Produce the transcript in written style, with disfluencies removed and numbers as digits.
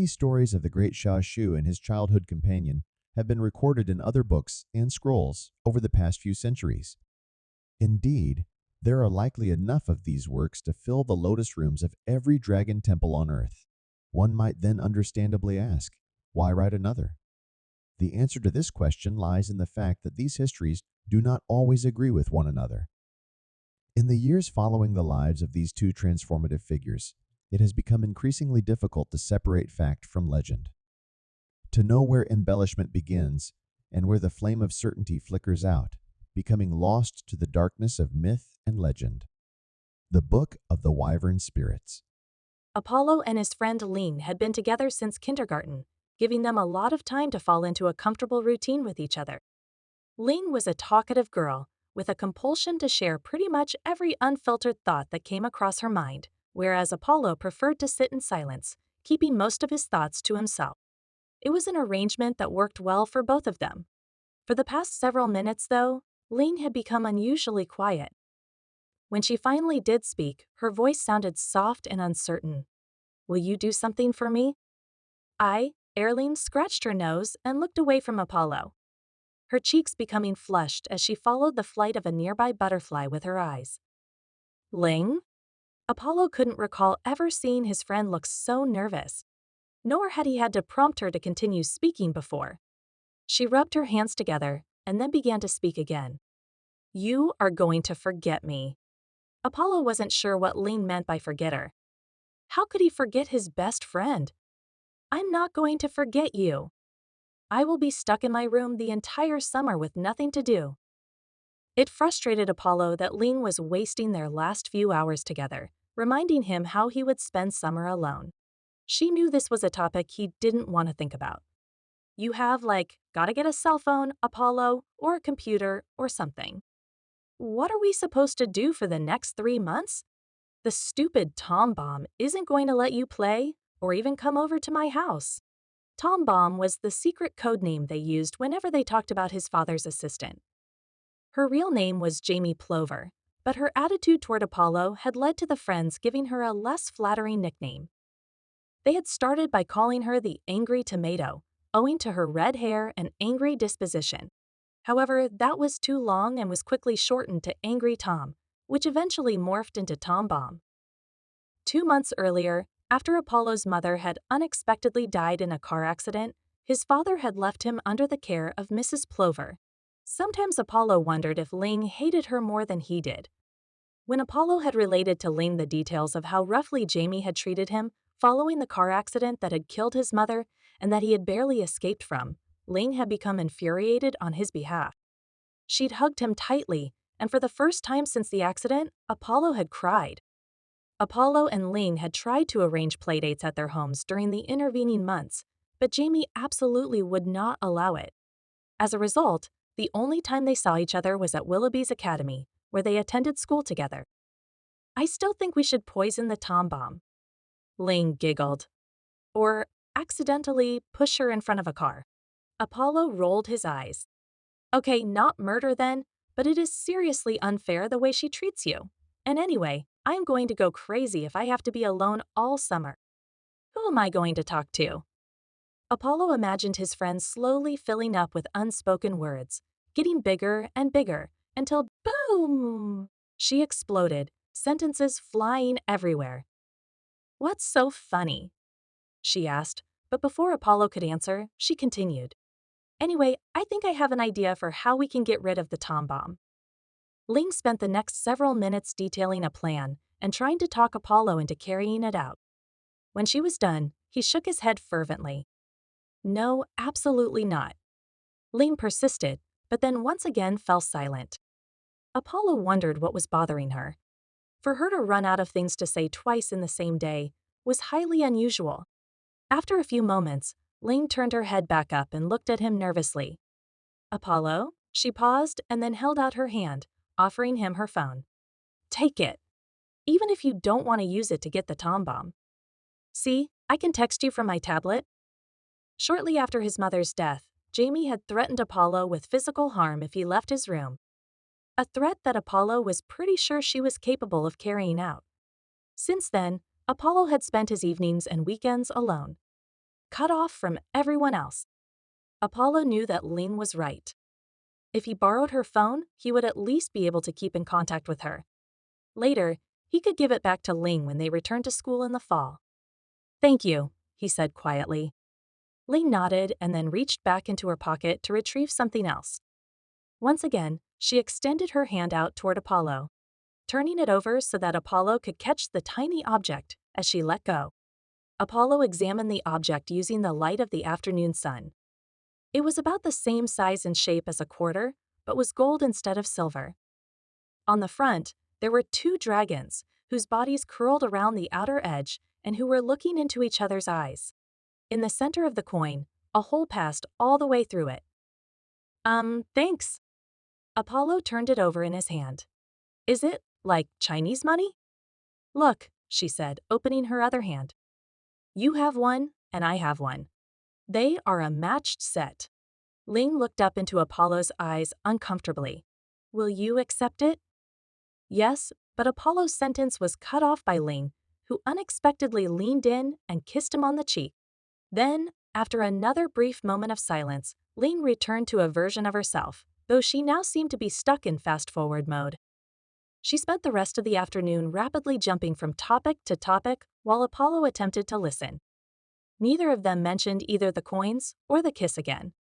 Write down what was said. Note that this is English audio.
Many stories of the great Shā-Shǔ and his childhood companion have been recorded in other books and scrolls over the past few centuries. Indeed, there are likely enough of these works to fill the lotus rooms of every dragon temple on earth. One might then understandably ask, why write another? The answer to this question lies in the fact that these histories do not always agree with one another. In the years following the lives of these two transformative figures, it has become increasingly difficult to separate fact from legend. To know where embellishment begins and where the flame of certainty flickers out, becoming lost to the darkness of myth and legend. The Book of the Wyvern Spirits. Apollo and his friend Ling had been together since kindergarten, giving them a lot of time to fall into a comfortable routine with each other. Ling was a talkative girl, with a compulsion to share pretty much every unfiltered thought that came across her mind, whereas Apollo preferred to sit in silence, keeping most of his thoughts to himself. It was an arrangement that worked well for both of them. For the past several minutes, though, Ling had become unusually quiet. When she finally did speak, her voice sounded soft and uncertain. "Will you do something for me?" Ling scratched her nose and looked away from Apollo, her cheeks becoming flushed as she followed the flight of a nearby butterfly with her eyes. "Ling?" Apollo couldn't recall ever seeing his friend look so nervous, nor had he had to prompt her to continue speaking before. She rubbed her hands together and then began to speak again. "You are going to forget me." Apollo wasn't sure what Ling meant by forget her. How could he forget his best friend? "I'm not going to forget you. I will be stuck in my room the entire summer with nothing to do." It frustrated Apollo that Ling was wasting their last few hours together, reminding him how he would spend summer alone. She knew this was a topic he didn't want to think about. "You have, gotta get a cell phone, Apollo, or a computer, or something. What are we supposed to do for the next 3 months? The stupid Tom Bomb isn't going to let you play or even come over to my house." Tom Bomb was the secret code name they used whenever they talked about his father's assistant. Her real name was Jamie Plover, but her attitude toward Apollo had led to the friends giving her a less flattering nickname. They had started by calling her the Angry Tomato, owing to her red hair and angry disposition. However, that was too long and was quickly shortened to Angry Tom, which eventually morphed into Tom Bomb. 2 months earlier, after Apollo's mother had unexpectedly died in a car accident, his father had left him under the care of Mrs. Plover. Sometimes Apollo wondered if Ling hated her more than he did. When Apollo had related to Ling the details of how roughly Jamie had treated him following the car accident that had killed his mother and that he had barely escaped from, Ling had become infuriated on his behalf. She'd hugged him tightly, and for the first time since the accident, Apollo had cried. Apollo and Ling had tried to arrange playdates at their homes during the intervening months, but Jamie absolutely would not allow it. As a result, the only time they saw each other was at Willoughby's Academy, where they attended school together. "I still think we should poison the Tom Bomb," Ling giggled. "Or accidentally push her in front of a car." Apollo rolled his eyes. "Okay, not murder then, but it is seriously unfair the way she treats you. And anyway, I am going to go crazy if I have to be alone all summer. Who am I going to talk to?" Apollo imagined his friend slowly filling up with unspoken words, getting bigger and bigger, until boom! She exploded, sentences flying everywhere. "What's so funny?" she asked, but before Apollo could answer, she continued. "Anyway, I think I have an idea for how we can get rid of the Tom Bomb." Ling spent the next several minutes detailing a plan and trying to talk Apollo into carrying it out. When she was done, he shook his head fervently. "No, absolutely not." Ling persisted, but then once again fell silent. Apollo wondered what was bothering her. For her to run out of things to say twice in the same day was highly unusual. After a few moments, Ling turned her head back up and looked at him nervously. "Apollo?" She paused and then held out her hand, offering him her phone. "Take it. Even if you don't want to use it to get the Tom Bomb. See, I can text you from my tablet." Shortly after his mother's death, Jamie had threatened Apollo with physical harm if he left his room. A threat that Apollo was pretty sure she was capable of carrying out. Since then, Apollo had spent his evenings and weekends alone. cut off from everyone else. Apollo knew that Ling was right. If he borrowed her phone, he would at least be able to keep in contact with her. Later, he could give it back to Ling when they returned to school in the fall. "Thank you," he said quietly. Ling nodded and then reached back into her pocket to retrieve something else. Once again, she extended her hand out toward Apollo, turning it over so that Apollo could catch the tiny object as she let go. Apollo examined the object using the light of the afternoon sun. It was about the same size and shape as a quarter, but was gold instead of silver. On the front, there were two dragons, whose bodies curled around the outer edge and who were looking into each other's eyes. In the center of the coin, a hole passed all the way through it. Thanks." Apollo turned it over in his hand. "Is it, like, Chinese money?" "Look," she said, opening her other hand. "You have one, and I have one. They are a matched set." Ling looked up into Apollo's eyes uncomfortably. "Will you accept it?" Yes, but Apollo's sentence was cut off by Ling, who unexpectedly leaned in and kissed him on the cheek. Then, after another brief moment of silence, Ling returned to a version of herself, though she now seemed to be stuck in fast-forward mode. She spent the rest of the afternoon rapidly jumping from topic to topic while Apollo attempted to listen. Neither of them mentioned either the coins or the kiss again.